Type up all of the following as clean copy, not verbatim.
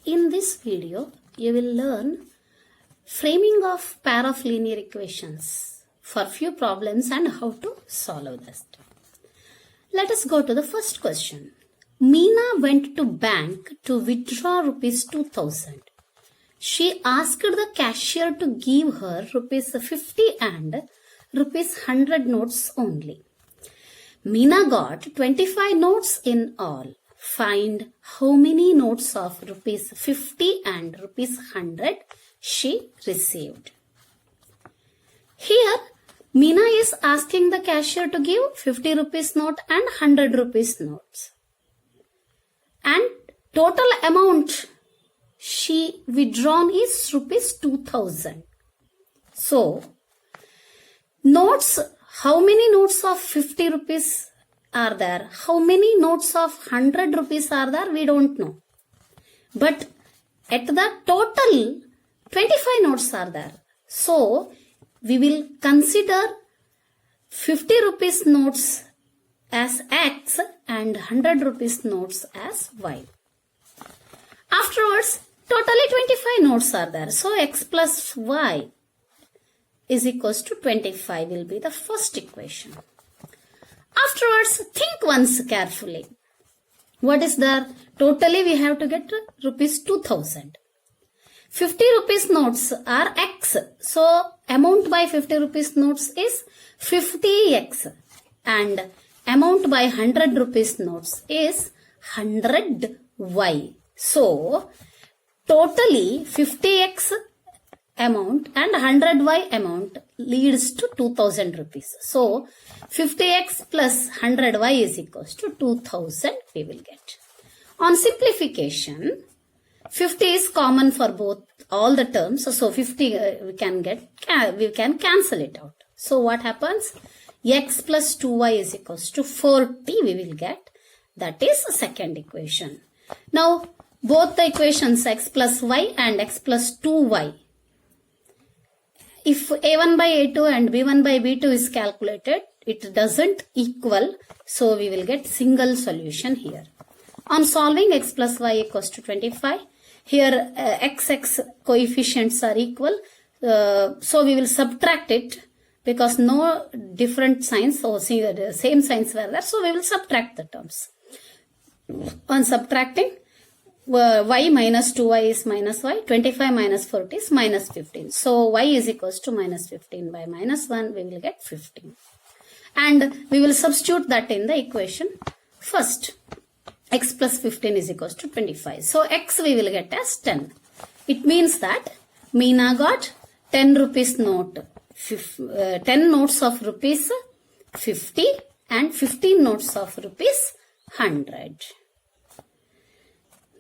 In this video, you will learn framing of pair of linear equations for few problems and how to solve this. Let us go to the first question. Meena went to bank to withdraw rupees 2000. She asked the cashier to give her rupees 50 and rupees 100 notes only. Meena got 25 notes in all. Find how many notes of rupees 50 and rupees 100 she received. Here, Meena is asking the cashier to give 50 rupees note and 100 rupees notes. And total amount she withdrawn is rupees 2000. So, notes, how many notes of 50 rupees are there? How many notes of 100 rupees are there? We don't know. But at the total, 25 notes are there. So, we will consider 50 rupees notes as X and 100 rupees notes as Y. Afterwards, totally 25 notes are there. So, X plus Y is equals to 25 will be the first equation. Afterwards, think once carefully. What is there? Totally we have to get rupees 2000. 50 rupees notes are X. So, amount by 50 rupees notes is 50X. And amount by 100 rupees notes is 100Y. So, totally 50X amount and 100Y amount leads to 2000 rupees. So, 50X plus 100Y is equals to 2000 we will get. On simplification, 50 is common for both all the terms. So, 50 we can cancel it out. So, what happens? X plus 2Y is equals to 40 we will get. That is the second equation. Now, both the equations X plus Y and X plus 2Y. If A1 by A2 and B1 by B2 is calculated, it doesn't equal. So, we will get single solution here. On solving X plus Y equals to 25. Here XX coefficients are equal. So, we will subtract it because no different signs or the same signs were there. So, we will subtract the terms. On subtracting, y minus 2y is minus y, 25 minus 40 is minus 15. So, y is equals to minus 15 by minus 1, we will get 15. And we will substitute that in the equation first. X plus 15 is equals to 25. So, x we will get as 10. It means that Meena got 10 rupees note, 10 notes of rupees 50 and 15 notes of rupees 100.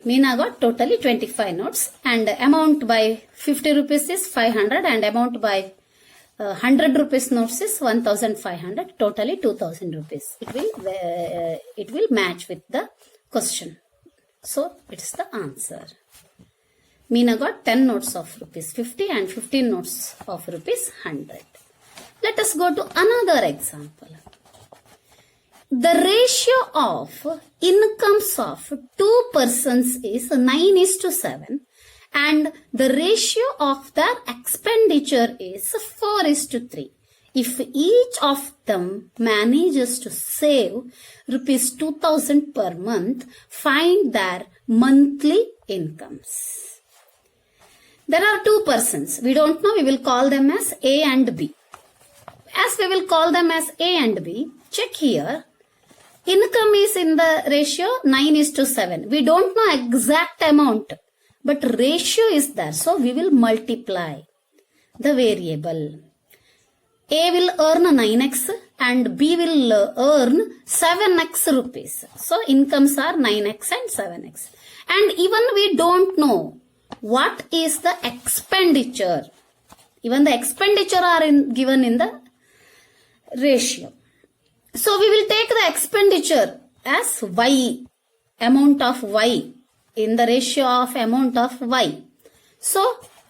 Meena got totally 25 notes and amount by 50 rupees is 500 and amount by 100 rupees notes is 1500, totally 2000 rupees. It will match with the question. So, it is the answer. Meena got 10 notes of rupees 50 and 15 notes of rupees 100. Let us go to another example. The ratio of incomes of two persons is 9:7 and the ratio of their expenditure is 4:3. If each of them manages to save rupees 2000 per month, find their monthly incomes. There are two persons. We don't know. We will call them as A and B. As we will call them as A and B, check here. Income is in the ratio 9:7. We don't know exact amount, but ratio is there. So, we will multiply the variable. A will earn 9x and B will earn 7x rupees. So, incomes are 9x and 7x. And even we don't know what is the expenditure. Even the expenditure are given in the ratio. So, we will take the expenditure as Y, amount of Y, in the ratio of amount of Y. So,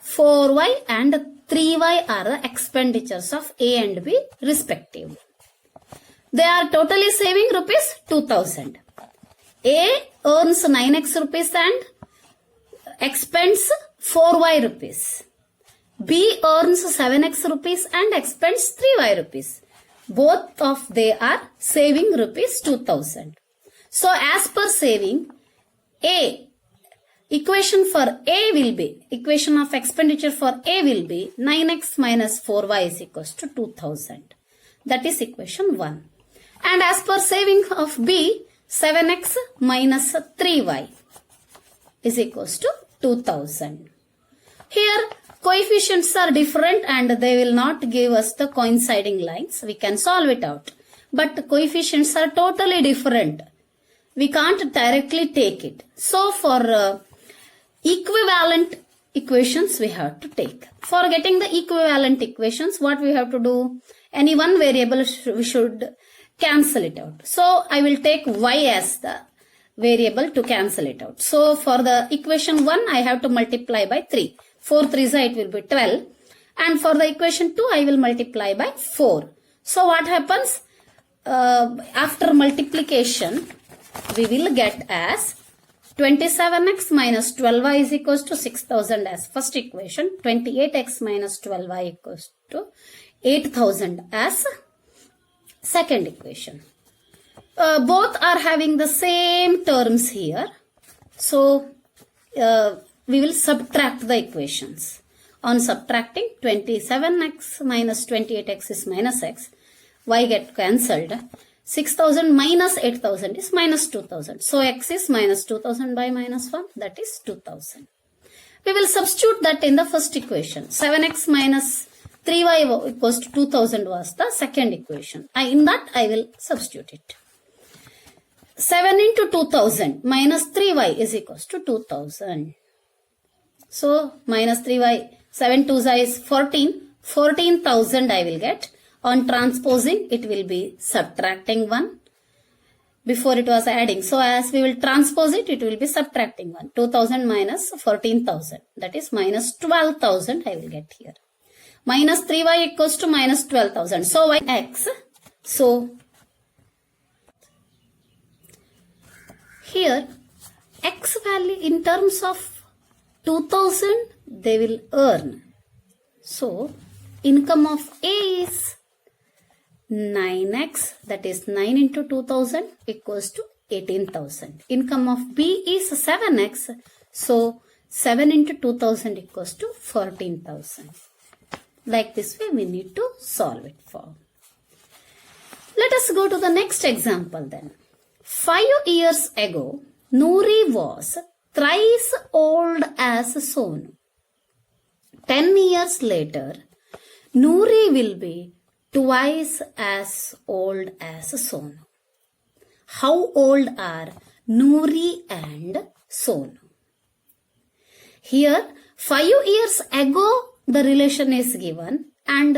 4Y and 3Y are the expenditures of A and B respectively. They are totally saving rupees 2000. A earns 9x rupees and spends 4y rupees. B earns 7x rupees and expends 3y rupees. Both of they are saving rupees 2000. So as per saving, A, equation for A will be, equation of expenditure for A will be 9x minus 4y is equals to 2000. That is equation 1. And as per saving of B, 7x minus 3y is equals to 2000. Here coefficients are different and they will not give us the coinciding lines. We can solve it out. But coefficients are totally different. We can't directly take it. So for equivalent equations we have to take. For getting the equivalent equations, what we have to do? Any one variable we should cancel it out. So I will take y as the variable to cancel it out. So for the equation 1, I have to multiply by 3. 4 3s it will be 12. And for the equation 2, I will multiply by 4. So what happens? After multiplication, we will get as 27x minus 12y is equals to 6000 as first equation. 28x minus 12y equals to 8000 as second equation. Both are having the same terms here. So we will subtract the equations. On subtracting, 27x minus 28x is minus x. Y get cancelled. 6000 minus 8000 is minus 2000. So x is minus 2000 by minus 1. That is 2000. We will substitute that in the first equation. 7x minus 3y equals to 2000 was the second equation. In that I will substitute it. 7 into 2000 minus 3y is equals to 2000. So minus 3y, 7 2 is 14. 14,000 I will get. On transposing, it will be subtracting 1. Before it was adding. So as we will transpose it, it will be subtracting 1. 2000 minus 14,000. That is minus 12,000 I will get here. Minus 3y equals to minus 12,000. So y x. So here x value in terms of 2000 they will earn. So income of A is 9x, that is 9 into 2000 equals to 18,000. Income of B is 7x, so 7 into 2000 equals to 14,000. Like this way we need to solve it for. Let us go to the next example then. 5 years ago, Noori was thrice old as Sonu. 10 years later, Noori will be twice as old as Sonu. How old are Noori and Sonu? Here, 5 years ago the relation is given and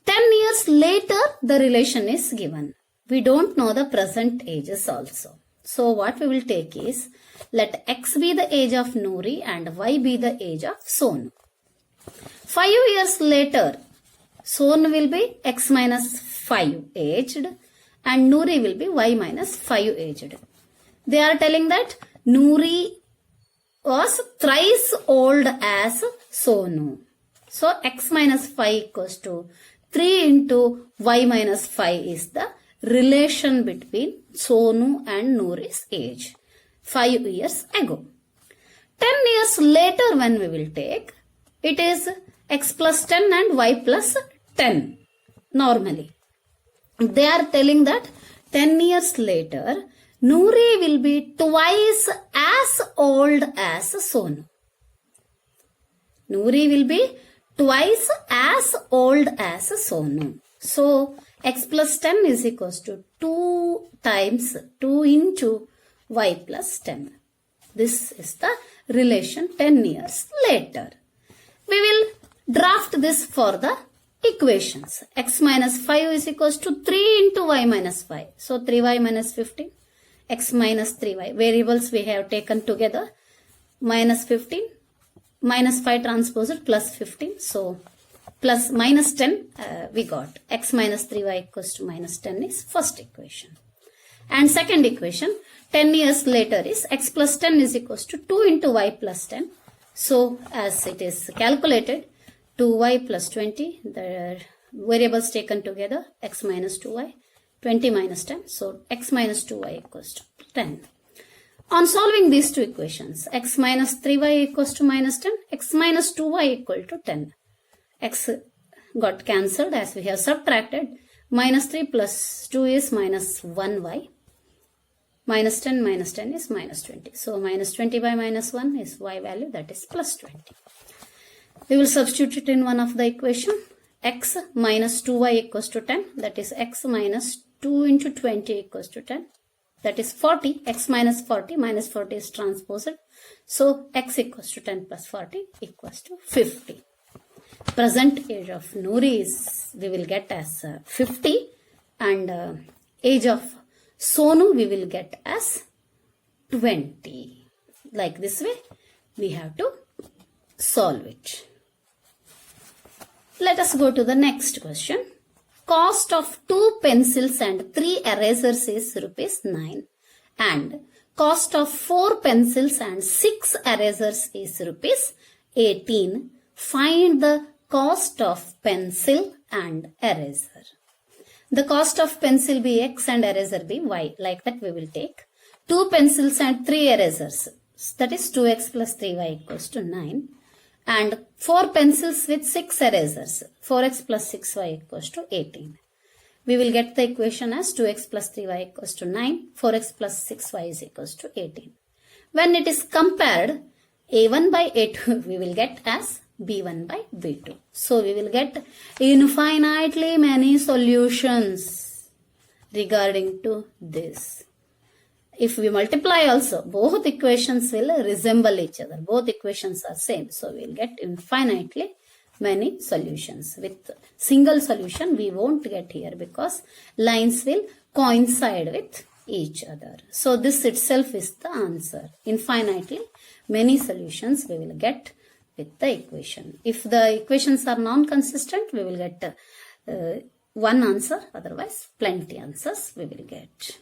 10 years later the relation is given. We don't know the present ages also. So what we will take is, let x be the age of Noori and y be the age of Sonu. 5 years later, Sonu will be x minus 5 aged and Noori will be y minus 5 aged. They are telling that Noori was thrice old as Sonu. So x minus 5 equals to 3 into y minus 5 is the relation between Sonu and Noori's age 5 years ago. 10 years later when we will take, it is x plus 10 and y plus 10 normally. They are telling that 10 years later, Noori will be twice as old as Sonu. Noori will be twice as old as Sonu. So, x plus 10 is equals to 2 times 2 into y plus 10. This is the relation 10 years later. We will draft this for the equations. X minus 5 is equals to 3 into y minus 5. So 3y minus 15. X minus 3y. Variables we have taken together. Minus 15. Minus 5 transposed plus 15. So plus minus 10 we got. X minus 3y equals to minus 10 is first equation. And second equation, 10 years later is x plus 10 is equals to 2 into y plus 10. So as it is calculated, 2y plus 20, the variables taken together, x minus 2y, 20 minus 10. So x minus 2y equals to 10. On solving these two equations, x minus 3y equals to minus 10, x minus 2y equal to 10. X got cancelled as we have subtracted. Minus 3 plus 2 is minus 1y. Minus 10 is minus 20. So minus 20 by minus 1 is y value, that is plus 20. We will substitute it in one of the equation. X minus 2y equals to 10. That is x minus 2 into 20 equals to 10. That is 40. X minus 40. Minus 40 is transposed. So x equals to 10 plus 40 equals to 50. Present age of Noori is, we will get as 50, and age of Sonu we will get as 20. Like this way we have to solve it. Let us go to the next question. Cost of 2 pencils and 3 erasers is rupees 9, and cost of 4 pencils and 6 erasers is rupees 18. Find the cost of pencil and eraser. The cost of pencil be x and eraser be y. Like that we will take 2 pencils and 3 erasers. That is 2x plus 3y equals to 9. And 4 pencils with 6 erasers. 4x plus 6y equals to 18. We will get the equation as 2x plus 3y equals to 9. 4x plus 6y is equals to 18. When it is compared, a1 by a2 we will get as b1 by b2. So we will get infinitely many solutions regarding to this. If we multiply also, both equations will resemble each other. Both equations are same. So we will get infinitely many solutions. With single solution we won't get here because lines will coincide with each other. So this itself is the answer. Infinitely many solutions we will get with the equation. If the equations are non-consistent, we will get one answer. Otherwise, plenty answers we will get.